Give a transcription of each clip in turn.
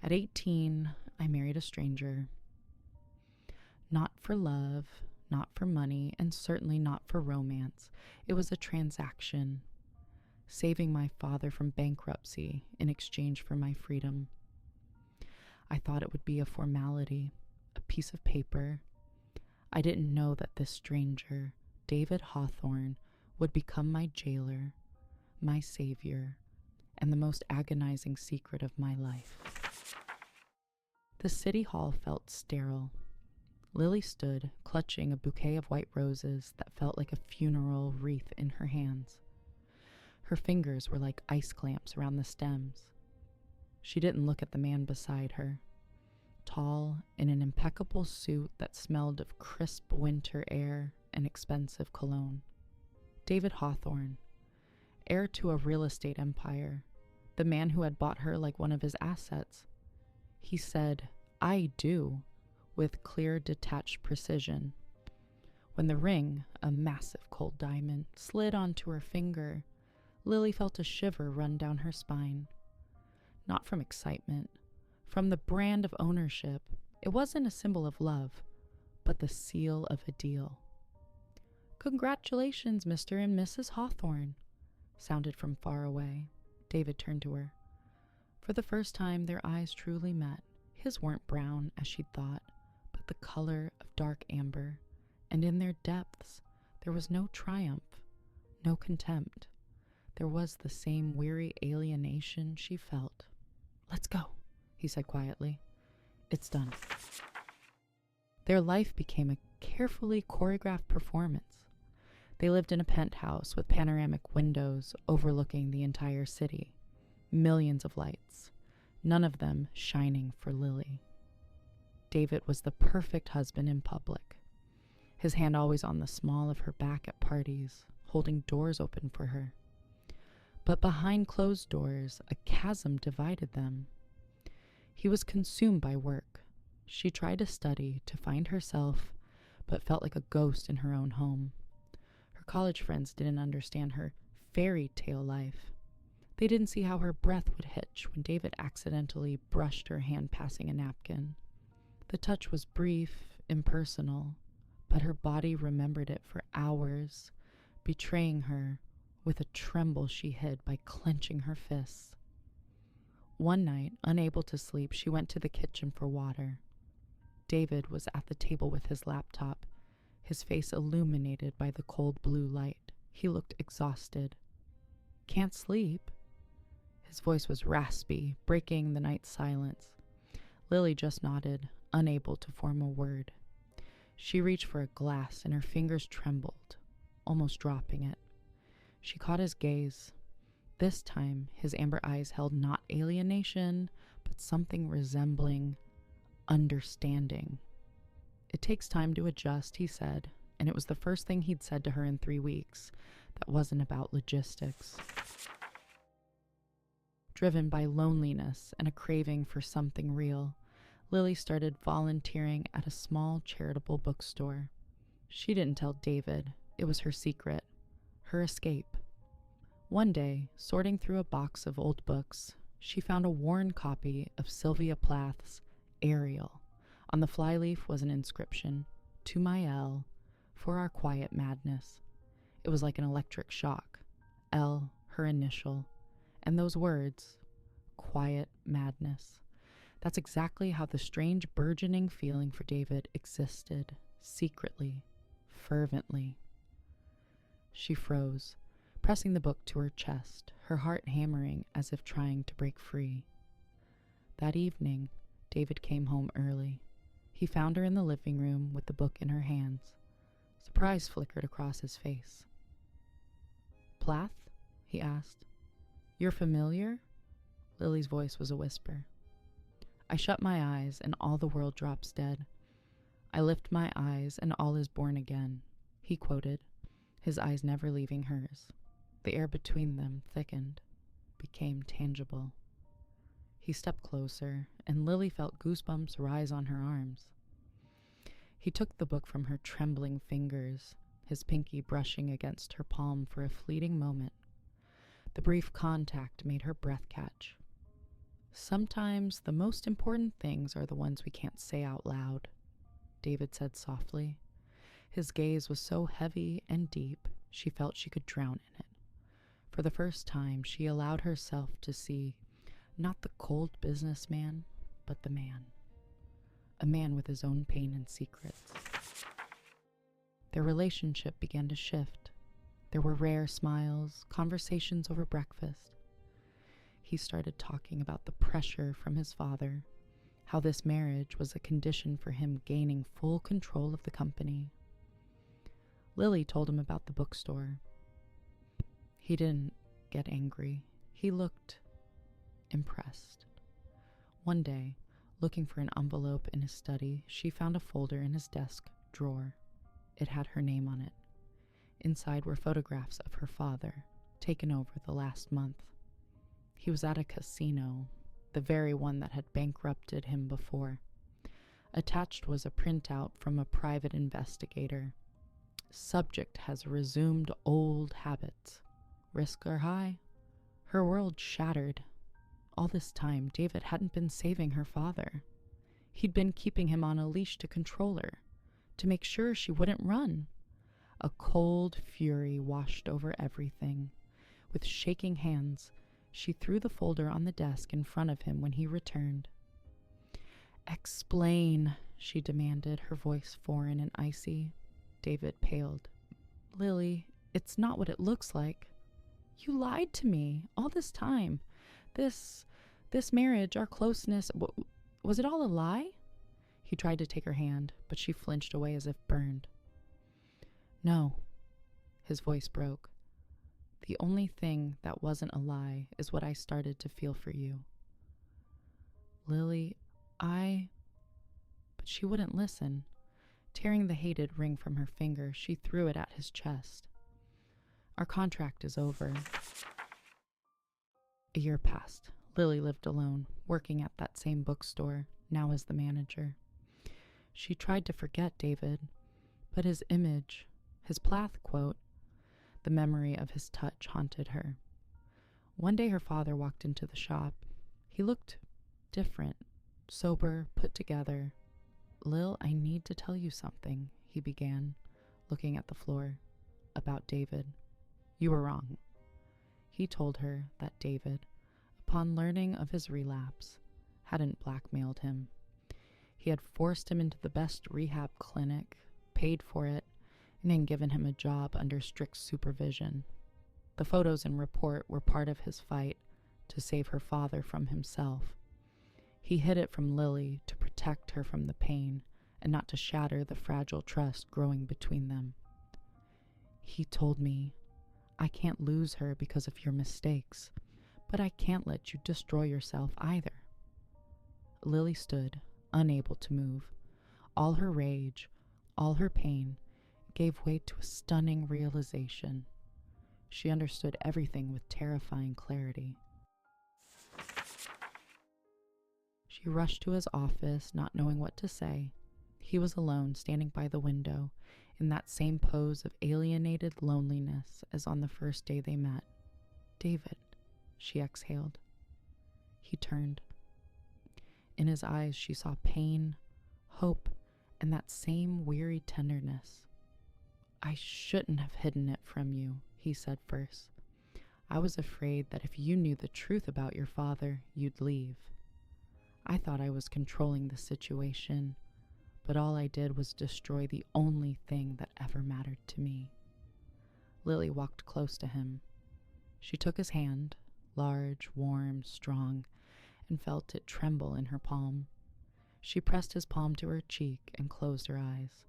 At 18, I married a stranger. Not for love, not for money, and certainly not for romance. It was a transaction, saving my father from bankruptcy in exchange for my freedom. I thought it would be a formality, a piece of paper. I didn't know that this stranger, David Hawthorne, would become my jailer, my savior, and the most agonizing secret of my life. The city hall felt sterile. Lily stood, clutching a bouquet of white roses that felt like a funeral wreath in her hands. Her fingers were like ice clamps around the stems. She didn't look at the man beside her, tall in an impeccable suit that smelled of crisp winter air and expensive cologne. David Hawthorne, heir to a real estate empire, the man who had bought her like one of his assets. He said, "I do," with clear, detached precision. When the ring, a massive cold diamond, slid onto her finger, Lily felt a shiver run down her spine. Not from excitement, from the brand of ownership. It wasn't a symbol of love, but the seal of a deal. "Congratulations, Mr. and Mrs. Hawthorne," sounded from far away. David turned to her. For the first time, their eyes truly met. His weren't brown, as she'd thought, but the color of dark amber, and in their depths, there was no triumph, no contempt. There was the same weary alienation she felt. "Let's go," he said quietly. "It's done." Their life became a carefully choreographed performance. They lived in a penthouse with panoramic windows overlooking the entire city. Millions of lights, none of them shining for Lily. David was the perfect husband in public, his hand always on the small of her back at parties, holding doors open for her. But behind closed doors, a chasm divided them. He was consumed by work. She tried to study, to find herself, but felt like a ghost in her own home. Her college friends didn't understand her fairy tale life. They didn't see how her breath would hitch when David accidentally brushed her hand passing a napkin. The touch was brief, impersonal, but her body remembered it for hours, betraying her with a tremble she hid by clenching her fists. One night, unable to sleep, she went to the kitchen for water. David was at the table with his laptop, his face illuminated by the cold blue light. He looked exhausted. "Can't sleep?" His voice was raspy, breaking the night's silence. Lily just nodded, unable to form a word. She reached for a glass and her fingers trembled, almost dropping it. She caught his gaze. This time, his amber eyes held not alienation, but something resembling understanding. "It takes time to adjust," he said, and it was the first thing he'd said to her in 3 weeks that wasn't about logistics. Driven by loneliness and a craving for something real, Lily started volunteering at a small charitable bookstore. She didn't tell David. It was her secret, her escape. One day, sorting through a box of old books, she found a worn copy of Sylvia Plath's Ariel. On the flyleaf was an inscription, "To my L, for our quiet madness." It was like an electric shock. L, her initial, and those words, quiet madness. That's exactly how the strange burgeoning feeling for David existed, secretly, fervently. She froze, pressing the book to her chest, her heart hammering as if trying to break free. That evening, David came home early. He found her in the living room with the book in her hands. Surprise flickered across his face. "Plath?" he asked. "You're familiar?" Lily's voice was a whisper. "I shut my eyes and all the world drops dead. I lift my eyes and all is born again," he quoted, his eyes never leaving hers. The air between them thickened, became tangible. He stepped closer, and Lily felt goosebumps rise on her arms. He took the book from her trembling fingers, his pinky brushing against her palm for a fleeting moment. The brief contact made her breath catch. Sometimes the most important things are the ones we can't say out loud, David said softly. His gaze was so heavy and deep, she felt she could drown in it. For the first time, she allowed herself to see not the cold businessman, but the man. A man with his own pain and secrets. Their relationship began to shift. There were rare smiles, conversations over breakfast. He started talking about the pressure from his father, how this marriage was a condition for him gaining full control of the company. Lily told him about the bookstore. He didn't get angry. He looked impressed. One day, looking for an envelope in his study, she found a folder in his desk drawer. It had her name on it. Inside were photographs of her father, taken over the last month. He was at a casino, the very one that had bankrupted him before. Attached was a printout from a private investigator. Subject has resumed old habits. Risks are high. Her world shattered. All this time, David hadn't been saving her father. He'd been keeping him on a leash to control her, to make sure she wouldn't run. A cold fury washed over everything. With shaking hands, she threw the folder on the desk in front of him when he returned. "Explain," she demanded, her voice foreign and icy. David paled. "Lily, it's not what it looks like. You lied to me all this time. This marriage, our closeness, was it all a lie?" He tried to take her hand, but she flinched away as if burned. "No." His voice broke. "The only thing that wasn't a lie is what I started to feel for you." "Lily, But she wouldn't listen. Tearing the hated ring from her finger, she threw it at his chest. "Our contract is over." A year passed. Lily lived alone, working at that same bookstore, now as the manager. She tried to forget David, but his image, his Plath quote, the memory of his touch haunted her. One day her father walked into the shop. He looked different, sober, put together. "Lil, I need to tell you something," he began, looking at the floor. "About David. You were wrong." He told her that David, upon learning of his relapse, hadn't blackmailed him. He had forced him into the best rehab clinic, paid for it, and then given him a job under strict supervision. The photos and report were part of his fight to save her father from himself. He hid it from Lily to protect her from the pain and not to shatter the fragile trust growing between them. He told me, "I can't lose her because of your mistakes, but I can't let you destroy yourself either." Lily stood, unable to move. All her rage, all her pain, gave way to a stunning realization. She understood everything with terrifying clarity. She rushed to his office, not knowing what to say. He was alone, standing by the window, in that same pose of alienated loneliness as on the first day they met. "David," she exhaled. He turned. In his eyes she saw pain, hope, and that same weary tenderness. "I shouldn't have hidden it from you," he said first. "I was afraid that if you knew the truth about your father, you'd leave. I thought I was controlling the situation, but all I did was destroy the only thing that ever mattered to me." Lily walked close to him. She took his hand, large, warm, strong, and felt it tremble in her palm. She pressed his palm to her cheek and closed her eyes.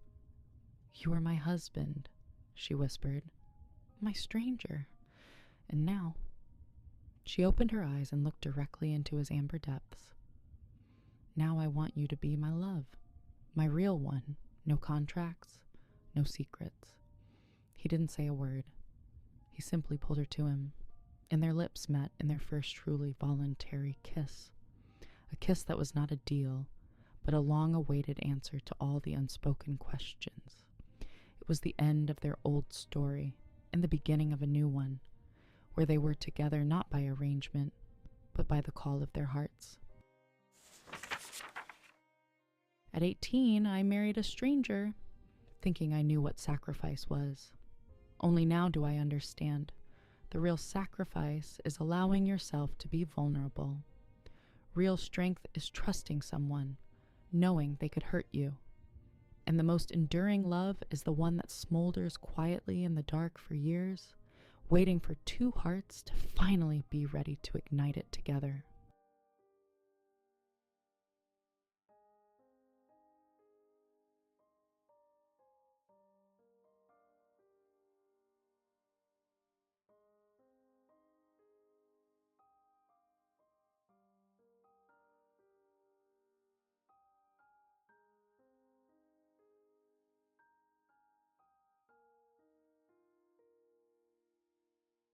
"You are my husband," she whispered. "My stranger. And now—" She opened her eyes and looked directly into his amber depths. "Now I want you to be my love, my real one. No contracts, no secrets." He didn't say a word. He simply pulled her to him, and their lips met in their first truly voluntary kiss. A kiss that was not a deal, but a long-awaited answer to all the unspoken questions. It was the end of their old story and the beginning of a new one, where they were together not by arrangement, but by the call of their hearts. At 18, I married a stranger, thinking I knew what sacrifice was. Only now do I understand. The real sacrifice is allowing yourself to be vulnerable. Real strength is trusting someone, knowing they could hurt you. And the most enduring love is the one that smolders quietly in the dark for years, waiting for two hearts to finally be ready to ignite it together.